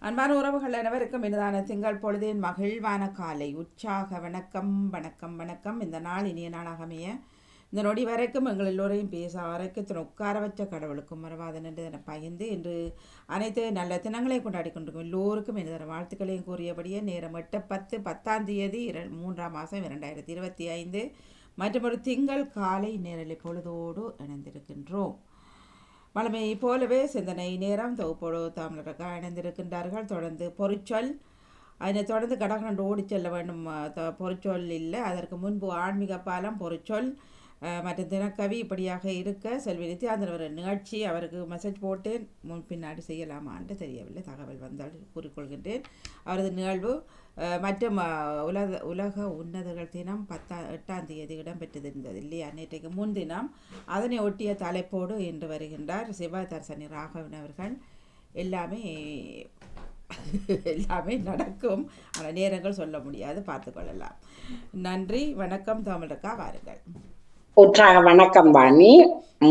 அன்பான உறவுகள் அனைவருக்கும் இனிதான திங்கள் பொழுதின் மகிழ்வான காலை உற்சாக வணக்கம் வணக்கம் வணக்கம். இந்த நாள் இனிய நாளாக அமைய இந்த நொடி வரைக்கும் எங்கள் எல்லோரையும் பேச வரைக்கும் உட்கார வச்ச கடவுளுக்கும் மறவாதன் என்று என பகிர்ந்து இன்று அனைத்து நல்ல தினங்களையும் கொண்டாடி கொண்டிருக்கும் எல்லோருக்கும் எனது வாழ்த்துக்களையும் கூறியபடியே நேரம் 8/10/10 3ஆம் மாதம் 2025 மற்றும் ஒரு திங்கள் காலை நேரலை பொழுதோடு இணைந்திருக்கின்றோம். வளமையை போலவே சிந்தனை நேரம் தொகுப்போடு தமிழர்கள் இணைந்திருக்கின்றார்கள். தொடர்ந்து பொறிச்சொல், அதனை தொடர்ந்து கடகண்டு ஓடி செல்ல வேண்டும். பொறிச்சொல் இல்லை, அதற்கு முன்பு ஆன்மீக பாலம் பொறிச்சொல் மற்றும் தினக்கவி இப்படியாக இருக்க செல்வி நித்யானந்தன் ஒரு நிகழ்ச்சி அவருக்கு மெசேஜ் போட்டேன். பின்னாடி செய்யலாமான்னு தெரியவில்லை, தகவல் வந்தால் கூறிக்கொள்கின்றேன். அவரது நிகழ்வு மற்றும் உலக உன்னதர்கள் தினம் 8ஆம் தேதி இடம்பெற்றிருந்தது இல்லையா, நேற்றைக்கு முன்தினம். அதனை ஒட்டிய தலைப்போடு இன்று வருகின்றார் சிவதர்சனி ராகவன் அவர்கள். எல்லாமே எல்லாமே நடக்கும், ஆனால் நேரங்கள் சொல்ல முடியாது, பார்த்துக்கொள்ளலாம். நன்றி, வணக்கம். தமிழக்கா வாருங்கள். உற்சாக வணக்கம் வாணி.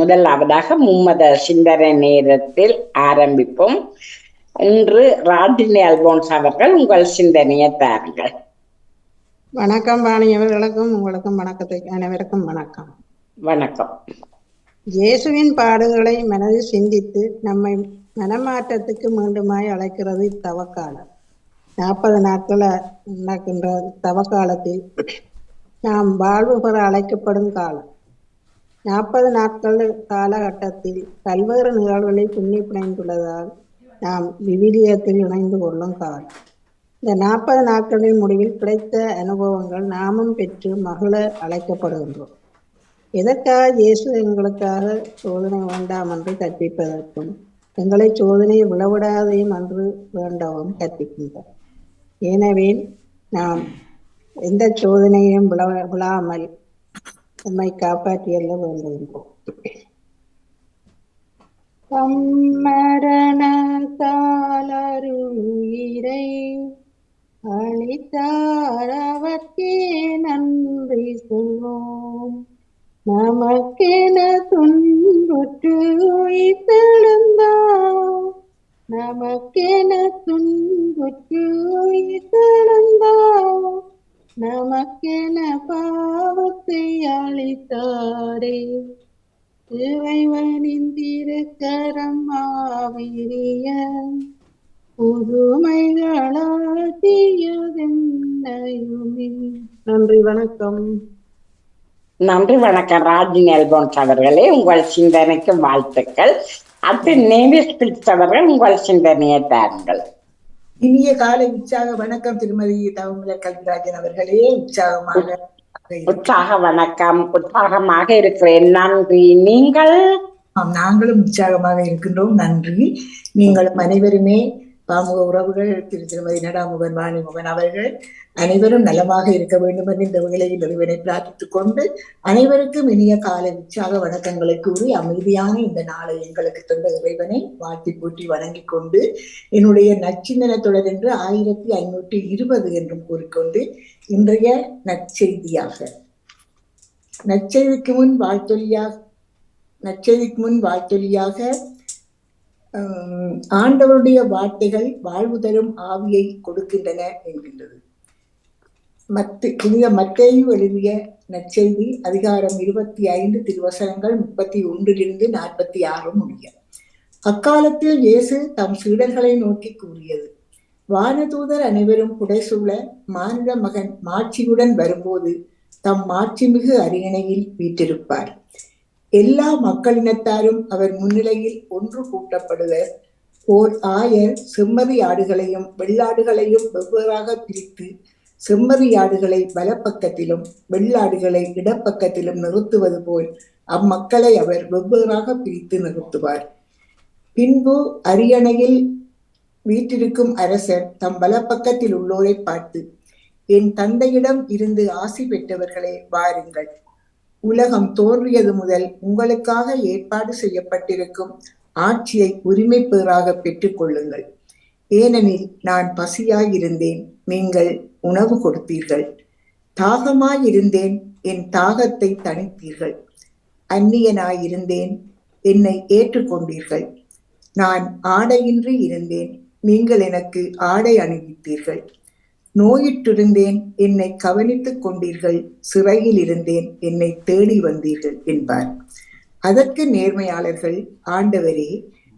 முதலாவதாக மும்மத சிந்தனை நேரத்தில் ஆரம்பிப்போம். இன்று ராட்டினி அல்போன்ஸ் அவர்கள் உங்கள் சிந்தனையை தாருங்கள். வணக்கம் வாணி அவர்களுக்கும் உங்களுக்கும் வணக்கத்தை அனைவருக்கும் வணக்கம். வணக்கம். இயேசுவின் பாடுகளை மனதில் சிந்தித்து நம்மை மனமாற்றத்துக்கு மீண்டுமாய் அழைக்கிறது தவக்காலம். 40 நாட்கள் நடக்கின்ற தவக்காலத்தில் நாம் வாழ்வு பெற அழைக்கப்படும் காலம். 40 நாட்கள் காலகட்டத்தில் பல்வேறு நிகழ்வுகளை பின்னி பிணைந்துள்ளதால் நாம் விவிலியத்தில் இணைந்து கொள்ளும் காலம். இந்த 40 நாட்களின் முடிவில் கிடைத்த அனுபவங்கள் நாமும் பெற்று மகிழ அழைக்கப்படுகின்றோம். எதற்காக இயேசு எங்களுக்காக சோதனை வேண்டாம் என்று கற்பிப்பதற்கும் எங்களை சோதனையை விளவிடாதையும் என்று வேண்டவும் கற்பிக்கின்றார். எனவே நாம் எந்த சோதனையும் விழாமல் நம்மை காப்பாற்றியல்ல வேண்டுகின்றோம். மரணத்தாலருயிரை அளித்தார், அவர்க்கே நன்றி சொல்வோம். நமக்கென துன்புற்று உயிர்த்தெழுந்தார், நமக்கென துன்புற்று உயிர்த்தெழுந்தார், நமக்கென பாவத்தை அளித்தாரே. இறைவனின் திருக்கரம் ஆவிரிய புதுமைகளாட்டியதென்னையுமே. நன்றி, வணக்கம். நன்றி, வணக்கம் ராஜினி அல்போன்ஸ் அவர்களே. உங்கள் சிந்தனைக்கு வாழ்த்துக்கள். அது நேவிஸ் அவர்கள் உங்கள் சிந்தனையை தாருங்கள். இனிய காலை உற்சாக வணக்கம் திருமதி தவமுல கல்விராஜன் அவர்களே. உற்சாக வணக்கம். உற்சாகமாக இருக்கிறேன். நன்றி. நீங்கள்? நாங்களும் உற்சாகமாக இருக்கின்றோம். நன்றி. நீங்களும் அனைவருமே பாமுக உறவுகள் திருமதி நடாமுகன் வாணிமுகன் அவர்கள் அனைவரும் நலமாக இருக்க வேண்டும் என்று இந்த வேளையில் இறைவனை பிரார்த்தித்துக் கொண்டு அனைவருக்கும் இனிய காலை உற்சாக வணக்கங்களை கூறி அமைதியான இந்த நாளை எங்களுக்கு தந்த இறைவனை வாழ்த்தி போற்றி வணங்கி கொண்டு என்னுடைய நச்சிந்தன தொடர் என்று 1520 என்றும் கூறிக்கொண்டு இன்றைய நற்செய்திக்கு முன் வாழ்த்தொலியாக ஆண்டவருடைய வார்த்தைகள் வாழ்வு தரும் ஆவியை கொடுக்கின்றன என்கின்றது. புனித மத்தேயு எழுதிய நற்செய்தி அதிகாரம் 25 திருவசனங்கள் 31 46 முடிய. அக்காலத்தில் இயேசு தம் சீடர்களை நோக்கி கூறியது: வானதூதர் அனைவரும் புடைசூழ மானிட மகன் மாட்சியுடன் வரும்போது தம் மாட்சிமிகு அரியணையில் வீற்றிருப்பார். எல்லா மக்களினத்தாரும் அவர் முன்னிலையில் ஒன்று கூட்டப்படுவர். ஓர் ஆயர் செம்மறி ஆடுகளையும் வெள்ளாடுகளையும் வெவ்வேறாக பிரித்து செம்மறி ஆடுகளை வலப்பக்கத்திலும் வெள்ளாடுகளை இடப்பக்கத்திலும் நிறுத்துவது போல் அம்மக்களை அவர் வெவ்வேறாக பிரித்து நிறுத்துவார். பின்பு அரியணையில் வீற்றிருக்கும் அரசர் தம் வலப்பக்கத்தில் உள்ளோரை பார்த்து, என் தந்தையிடம் இருந்து ஆசி பெற்றவர்களே, வாருங்கள். உலகம் தோன்றியது முதல் உங்களுக்காக ஏற்பாடு செய்யப்பட்டிருக்கும் ஆட்சியை உரிமை பேறாக பெற்றுக் கொள்ளுங்கள். ஏனெனில் நான் பசியாயிருந்தேன், நீங்கள் உணவு கொடுத்தீர்கள். தாகமாயிருந்தேன், என் தாகத்தை தணித்தீர்கள். அந்நியனாயிருந்தேன், என்னை ஏற்றுக்கொண்டீர்கள். நான் ஆடையின்றி இருந்தேன், நீங்கள் எனக்கு ஆடை அணிவித்தீர்கள். நோயிற்றிருந்தேன், என்னை கவனித்துக் கொண்டீர்கள். சிறையில் இருந்தேன், என்னை தேடி வந்தீர்கள் என்பார். அதற்கு நேர்மையாளர்கள், ஆண்டவரே,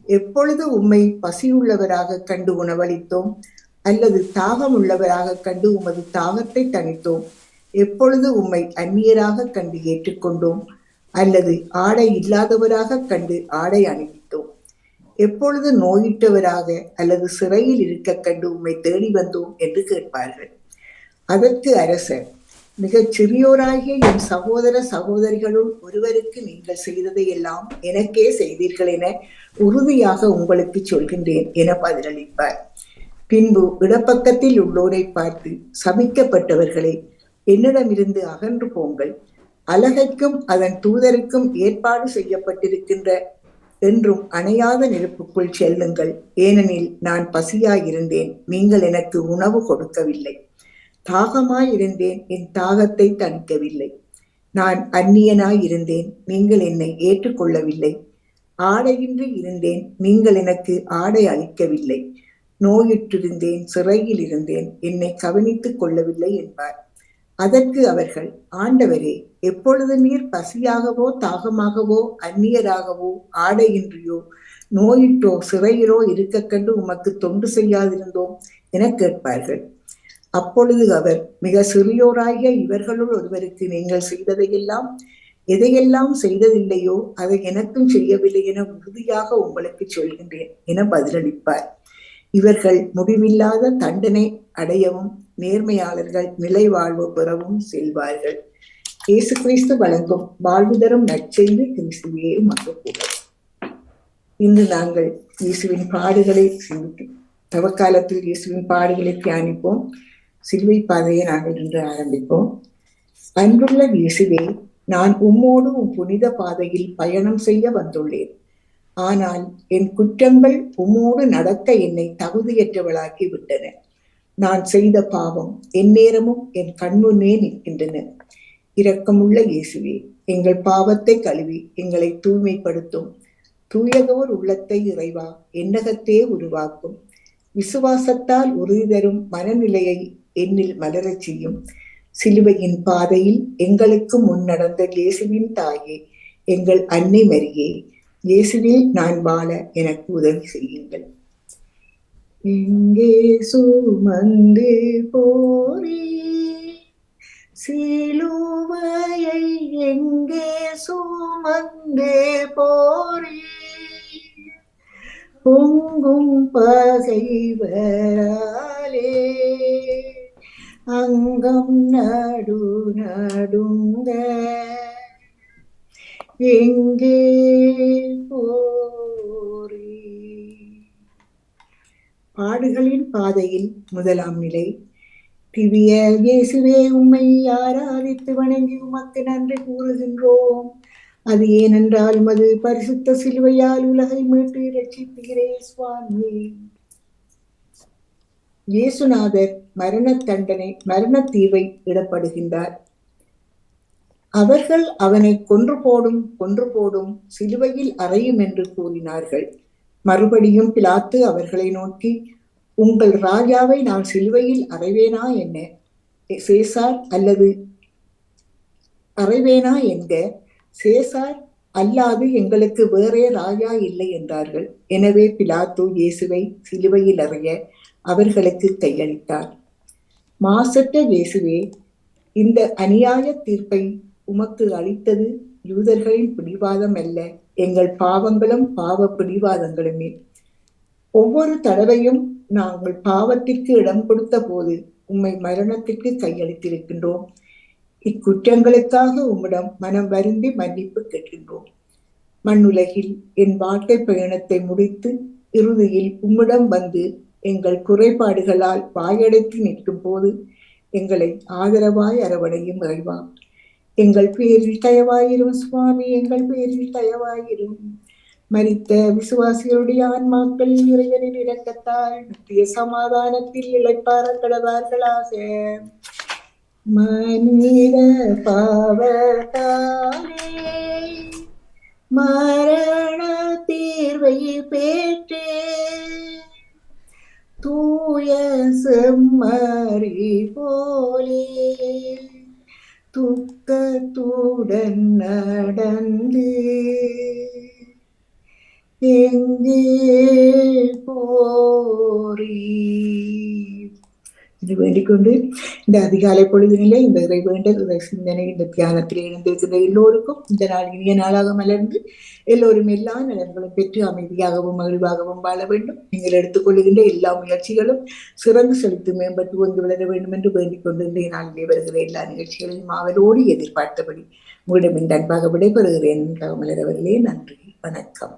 எப்பொழுது உம்மை பசியுள்ளவராக கண்டு உணவளித்தோம், அல்லது தாகம் உள்ளவராக கண்டு உமது தாகத்தை தணித்தோம்? எப்பொழுது உம்மை அந்நியராக கண்டு ஏற்றுக்கொண்டோம், அல்லது ஆடை இல்லாதவராக கண்டு ஆடை அணிவித்தோம்? எப்பொழுது நோயிட்டவராக அல்லது சிறையில் இருக்க கண்டு உம்மை தேடி வந்தோம் என்று கேட்பார்கள். அதற்கு அரசர், மிகச் சிறியோராகிய என் சகோதர சகோதரிகளுள் ஒருவருக்கு நீங்கள் செய்ததை எல்லாம் எனக்கே செய்தீர்கள் என உறுதியாக உங்களுக்கு சொல்கின்றேன் என பதிலளிப்பார். பின்பு இடப்பக்கத்தில் உள்ளோரை பார்த்து, சபிக்கப்பட்டவர்களே, என்னிடமிருந்து அகன்று போங்கள். அலகைக்கும் அதன் தூதருக்கும் ஏற்பாடு செய்யப்பட்டிருக்கின்ற என்றும் அணையாத நெருப்புக்குள் செல்லுங்கள். ஏனெனில் நான் பசியாயிருந்தேன், நீங்கள் எனக்கு உணவு கொடுக்கவில்லை. தாகமாயிருந்தேன், என் தாகத்தை தணிக்கவில்லை. நான் அந்நியனாயிருந்தேன், நீங்கள் என்னை ஏற்றுக்கொள்ளவில்லை. ஆடையின்றி இருந்தேன், நீங்கள் எனக்கு ஆடை அளிக்கவில்லை. நோயுற்றிருந்தேன், சிறையில் இருந்தேன், என்னை கவனித்துக் கொள்ளவில்லை என்பார். அதற்கு அவர்கள், ஆண்டவரே, எப்பொழுது நீர் பசியாகவோ தாகமாகவோ அந்நியராகவோ ஆடையின்றியோ நோயிட்டோ சிறையிலோ இருக்க கண்டு உமக்கு தொண்டு செய்யாதிருந்தோம் என கேட்பார்கள். அப்பொழுது அவர், மிக சிறியோராகிய இவர்களுள் ஒருவருக்கு நீங்கள் செய்ததையெல்லாம் எதையெல்லாம் செய்ததில்லையோ அதை எனக்கும் செய்யவில்லை என உறுதியாக உங்களுக்கு சொல்கின்றேன் என பதிலளிப்பார். இவர்கள் முடிவில்லாத தண்டனை அடையவும் நேர்மையாளர்கள் நிலை வாழ்வு பெறவும் செல்வார்கள். இயேசு கிறிஸ்து வழங்கும் வாழ்வு தரும் நற்செய்தி. கிறிஸ்துவே உமக்கு புகழ். இன்று நாங்கள் இயேசுவின் பாடுகளை சிந்திப்போம். தவக்காலத்தில் இயேசுவின் பாடுகளை தியானிப்போம். சிலுவை பாதையை நாங்கள் இன்று ஆரம்பிப்போம். அன்புள்ள இயேசுவே, நான் உம்மோடு உம் புனித பாதையில் பயணம் செய்ய வந்துள்ளேன். ஆனால் என் குற்றங்கள் உம்மோடு நடக்க என்னை தகுதியற்றவளாக்கி விட்டன. நான் செய்த பாவம் எந்நேரமும் என் கண்முன்னே நிற்கின்றன. இரக்கமுள்ள இயேசுவே, எங்கள் பாவத்தை கழுவி எங்களை தூய்மைப்படுத்தும். தூயதோர் உள்ளத்தை இறைவா என்னகத்தே உருவாக்கும். விசுவாசத்தால் உறுதி தரும் மனநிலையை என்னில் மலரச் செய்யும். சிலுவையின் பாதையில் எங்களுக்கு முன் நடந்த இயேசுவின் தாயே, எங்கள் அன்னை மரியே, இயேசுவில் நான் வாழ எனக்கு உதவி செய்யுங்கள். எங்கே சுமந்து போரே சிலுவையை, எங்கே சுமந்து போரே பொங்கும் பகைவராலே அங்கம் நடு நடுங்க. எங்கே போரே? பாடுகளின் பாதையில் முதலாம் நிலை. திவ்ய இயேசுவே, உம்மை ஆராதித்து வணங்கி உமக்கு நன்றி கூறுகின்றோம். அது ஏனென்றால் உமது பரிசுத்த சிலுவையால் உலகை மீட்டு இரட்சித்தீரே சுவாமி. இயேசுநாதர் மரண தீர்வை இடப்படுகின்றார். அவர்கள் அவனை கொன்று போடும் சிலுவையில் அறையும் என்று கூறினார்கள். மறுபடியும் பிலாத்து அவர்களை நோக்கி, உங்கள் ராஜாவை நான் சிலுவையில் அறைவேனா என்ன? சேசார் அல்லது அறைவேனா என்க? சேசார் அல்லாது எங்களுக்கு வேறே ராஜா இல்லை என்றார்கள். எனவே பிலாத்து இயேசுவை சிலுவையில் அறைய அவர்களுக்கு கையளித்தார். மாசற்ற இயேசுவே, இந்த அநியாய தீர்ப்பை உமக்கு அளித்தது யூதர்களின் பிடிவாதம் அல்ல, எங்கள் பாவங்களும் பாவ பிடிவாதங்களுமே. ஒவ்வொரு தடவையும் நாங்கள் பாவத்திற்கு இடம் கொடுத்த போது உம்மை மரணத்திற்கு கையளித்திருக்கின்றோம். இக்குற்றங்களுக்காக உம்மிடம் மனம் வருந்தி மன்னிப்பு கேட்கின்றோம். மண்ணுலகில் என் வாழ்க்கை பயணத்தை முடித்து இறுதியில் உம்மிடம் வந்து எங்கள் குறைபாடுகளால் வாயடைத்து நிற்கும் போது எங்களை ஆதரவாய் அரவணையும் இறைவா. எங்கள் பேரில் தயவாயிரும் சுவாமி, எங்கள் பேரில் தயவாயிரும். மரித்த விசுவாசிகளுடைய ஆன்மாக்கள் இறைவனின் இரக்கத்தால் நித்திய சமாதானத்தில் இளைப்பாற கடவார்களாக. மனித பாவத்தாலே மரண தீர்வை பெற்றே தூய செம்மறி போலே துக்கத்துடன் நடந்து எங்கே போறீ இது வேண்டிக்கொண்டு இந்த அதிகாலை பொழுதினிலே இந்த இறை வேண்டல் இறை சிந்தனை இந்த தியானத்தில் இணைந்திருக்கின்ற எல்லோருக்கும் இந்த நாள் இனிய நாளாக மலர்ந்து எல்லோரும் எல்லா நலன்களும் பெற்று அமைதியாகவும் மகிழ்வாகவும் வாழ வேண்டும். நீங்கள் எடுத்துக்கொள்ளுகின்ற எல்லா முயற்சிகளும் சிறந்து செலுத்தி மேம்பட்டு வந்து விளர வேண்டும் என்று வேண்டிக் கொண்டு இன்றைய நாளிலே வருகிற எல்லா நிகழ்ச்சிகளையும் ஆவலோடு எதிர்பார்த்தபடி உங்களிடம் இந்த அன்பாக விடைபெறுகிறேன். மலரவர்களே, நன்றி, வணக்கம்.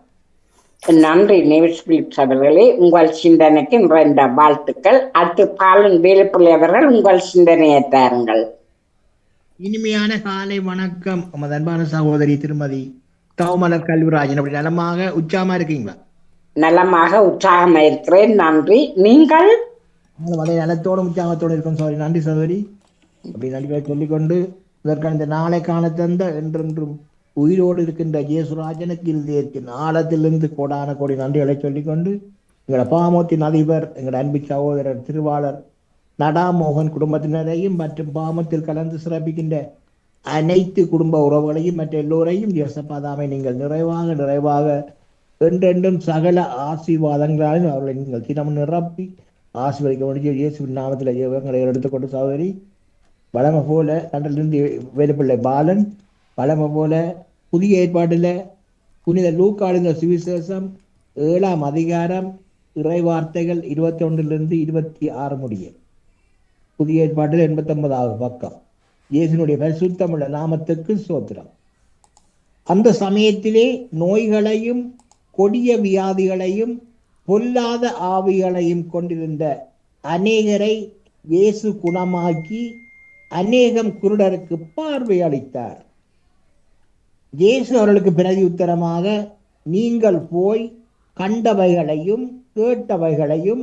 நன்றி நேவிஸ் பிலிப்ஸ் அவர்களே, உங்கள் சிந்தனைக்கு நிறைந்த வாழ்த்துக்கள். அடுத்து பாலன் வேலுப்பிள்ளை அவர்கள் உங்கள் சிந்தனையை தாருங்கள். இனிமையான காலை வணக்கம். உமது அன்பான சகோதரி திருமதி தவமலர் கல்விராஜன். அப்படி நலமாக உற்சாகமா இருக்கீங்களா? நலமாக உற்சாகமாக இருக்கிறேன், நன்றி. நீங்கள்? அதே நலத்தோடும் உற்சாகத்தோடு இருக்கும் சகோதரி. நன்றி சகோதரி. அப்படி நன்றிகளை சொல்லிக்கொண்டு இதற்கான இந்த நாளை காண தந்த என்றென்றும் உயிரோடு இருக்கின்ற ஜேசுராஜனுக்கு இருதயத்தின் ஆழத்திலிருந்து கோடான கோடி நன்றிகளை சொல்லிக்கொண்டு எங்களோட பாமத்தின் அதிபர் எங்களோட அன்பு சகோதரர் திருவாளர் நடாமோகன் குடும்பத்தினரையும் மற்றும் பாமத்தில் கலந்து சிறப்பிக்கின்ற அனைத்து குடும்ப உறவுகளையும் மற்ற எல்லோரையும் யோசப்பாதாமை நீங்கள் நிறைவாக என்றென்றும் சகல ஆசீர்வாதங்களாலும் அவர்களை நீங்கள் தினம் நிரப்பி ஆசீர்வதிக்க வேண்டிய இயேசுவின் நாமத்தில் ஜெபங்களை எடுத்துக்கொண்டு சகோதரி வளமை போல கண்டலிருந்து வேலுப்பிள்ளை பாலன் வளமை போல புதிய ஏற்பாட்டில் புனித லூக்காளுங்க சுவிசேஷம் 7ஆம் அதிகாரம் இறை வார்த்தைகள் 21 26 முடிய புதிய ஏற்பாட்டில் 89வது பக்கம். இயேசுனுடைய பரிசுத்தமுள்ள நாமத்துக்கு ஸ்தோத்திரம். அந்த சமயத்திலே நோய்களையும் கொடிய வியாதிகளையும் பொல்லாத ஆவிகளையும் கொண்டிருந்த அநேகரை இயேசு குணமாக்கி அநேகம் குருடருக்கு பார்வை அளித்தார். இயேசு அவர்களுக்கு பிரதி உத்தரமாக, நீங்கள் போய் கண்டவைகளையும் கேட்டவைகளையும்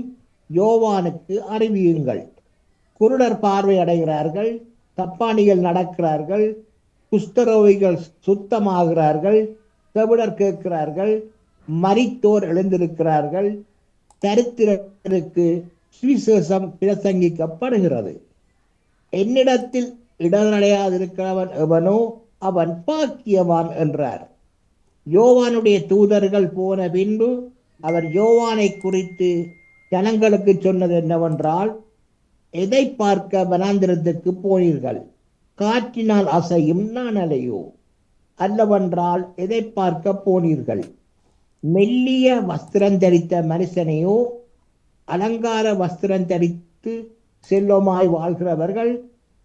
யோவானுக்கு அறிவியுங்கள். குருடர் பார்வை அடைகிறார்கள், தப்பானிகள் நடக்கிறார்கள், குஷ்டரோகிகள் சுத்தமாகிறார்கள், செவிடர் கேட்கிறார்கள், மரித்தோர் எழுந்திருக்கிறார்கள், தரித்திரருக்கு சுவிசேஷம் பிரசங்கிக்கப்படுகிறது. என்னிடத்தில் இடனடையாதிருக்கிறவன் எவனோ அவன் பாக்கியவான் என்றார். யோவானுடைய தூதர்கள் போன பின்பு அவர் யோவானை குறித்து ஜனங்களுக்கு சொன்னது என்னவென்றால், எதை பார்க்க வனாந்திரத்துக்கு போனீர்கள்? காற்றினால் அசையும் நாணலையோ? அல்லவென்றால் எதை பார்க்க போனீர்கள்? மெல்லிய வஸ்திரம் தரித்த மனுஷனையோ? அலங்கார வஸ்திரம் தரித்து செல்வமாய் வாழ்கிறவர்கள்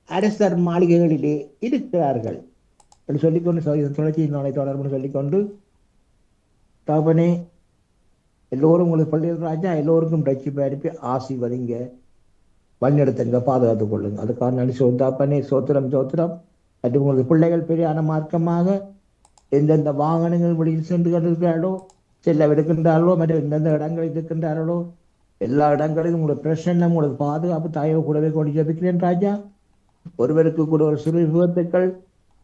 அரசர் மாளிகைகளிலே இருக்கிறார்கள் என்று சொல்லிக்கொண்டு தொடர்ச்சி நாளை தொடர்பு சொல்லிக்கொண்டு, தகப்பனே, எல்லோரும் உங்களுக்கு பள்ளியில் ராஜா எல்லோருக்கும் ரட்சிப்பை அனுப்பி ஆசீர்வதிங்க, வழிநடத்துங்க, பாதுகாத்துக் கொள்ளுங்க. அதுக்காக நன்றி தாப்பனே. சோத்திரம் மற்றும் உங்களுக்கு பிள்ளைகள் பெரியான மார்க்கமாக எந்தெந்த வாகனங்கள் வெளியில் சென்று கொண்டிருக்கிறார்களோ, செல்ல விடுக்கின்றார்களோ, மற்ற எந்தெந்த இடங்களில் இருக்கின்றார்களோ எல்லா இடங்களிலும் உங்களுக்கு பிரசன்னம், உங்களுக்கு பாதுகாப்பு தாயோ கூடவே கொண்டு ஜபிக்கிறேன் ராஜா. ஒருவருக்கு கூட ஒரு சிறு விபத்துக்கள்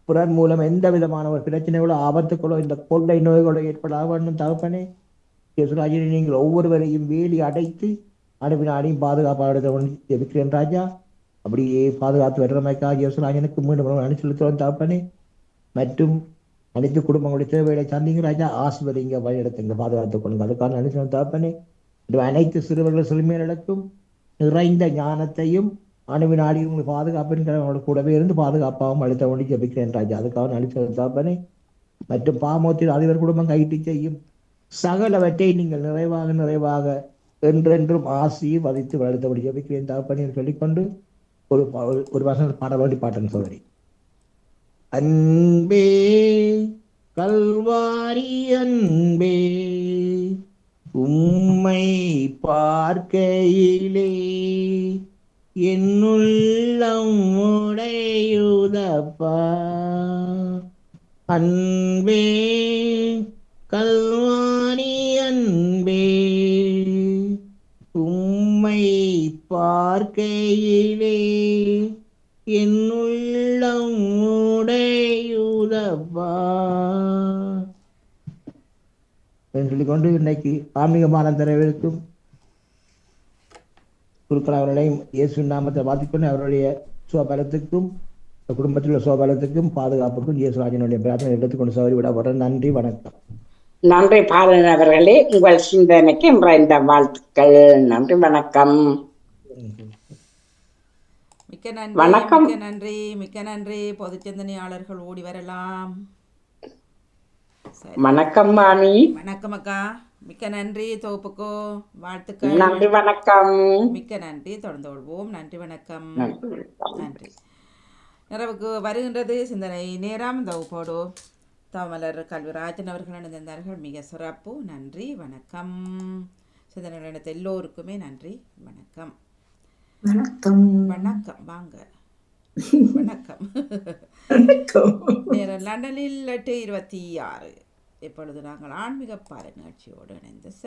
பிறர் மூலம் எந்த விதமான ஒரு பிரச்சனைகளோ ஆபத்துக்களோ இந்த கொள்ளை நோய்களோ ஏற்படாத வேண்டும் தகப்பனே. ராஜனை நீங்கள் ஒவ்வொருவரையும் வேலி அடைத்து அனுப்பினாரையும் பாதுகாப்பாக ஜபிக்கிறேன் ராஜா. அப்படியே பாதுகாத்து வருகிறமைக்காக யோசராஜனுக்கு மீண்டும் அனுப்பி செலுத்துவோம் தகப்பனே. மற்றும் அனைத்து குடும்பங்களுடைய தேவைகளை சந்திங்க ராஜா. ஆசிர்வதிங்க, வழிநடத்துங்க, பாதுகாத்துக் கொள்ளுங்க. அதுக்கான அனுசரம் தகப்பனே. அனைத்து சிறுவர்கள் சிறுமியர்களுக்கும் நிறைந்த ஞானத்தையும் அணுவினாடியும் உங்களுக்கு பாதுகாப்புங்கிற அவங்களோட கூடவே இருந்து பாதுகாப்பாகவும் அழுத்த வேண்டி ஜபிக்கிறேன் ராஜா. அதுக்காக அனுசரித்தாப்பனே. மற்றும் பாமோத்தில் அதிபர் குடும்பம் கைட்டு செய்யும் சகலவற்றை நீங்கள் நிறைவாக என்றென்றும் ஆசீர்வதித்து வளர்த்தபடி ஜபிக்கிறேன் தகப்பனே சொல்லிக்கொண்டு ஒரு வசனம் பாட வேண்டி பாட்டன் சோதரி. அன்பே கல்வாரி அன்பே, உம்மை பார்க்கையிலே என்னுள்ளம் உடையுதப்பா. அன்பே கல்வாரி அன்பே, உம்மை பார்க்கையிலே என்னுள்ளம் உடையுதப்பா என்று சொல்லிக்கொண்டு இன்னைக்கு ஆன்மீகமான தரவிற்கும் குருக்கள் அவர்களையும் இயேசு நாமத்தை வாசிக்கொண்டு அவருடைய சுபலத்துக்கும் குடும்பத்தில் உள்ள சோபலத்துக்கும் பாதுகாப்புக்கும் இயேசுராஜனுடைய பிரார்த்தனை எடுத்துக்கொண்டு சௌரி விட நன்றி வணக்கம். நன்றி பாலன் அவர்களே, உங்கள் சிந்தனைக்கு இந்த வாழ்த்துக்கள். நன்றி வணக்கம். மிக்க நன்றி. வணக்கம். மிக்க நன்றி. மிக்க நன்றி. பொது சிந்தனையாளர்கள் ஓடி வரலாம். சரி. வணக்கம் மாமி. வணக்கம் அக்கா. மிக்க நன்றி. தொகுப்புக்கோ வாழ்த்துக்கள். நன்றி வணக்கம். மிக்க நன்றி. தொடர்ந்து கொள்வோம். நன்றி வணக்கம். நன்றி வணக்கம். நன்றி. நிறைவுக்கு வருகின்றது சிந்தனை நேரம். தொகுப்போடு தவமலர் கல்விராஜன் அவர்கள் இணைந்திருந்தார்கள். மிக சிறப்பு. நன்றி வணக்கம். சிந்தனை நடத்த எல்லோருக்குமே நன்றி வணக்கம். வணக்கம். வணக்கம். வாங்க. வணக்கம். வணக்கம். நேரம் லண்டனில் 8:26. இப்பொழுது நாங்கள் ஆன்மீக பாறை நிகழ்ச்சியோடு இணைந்து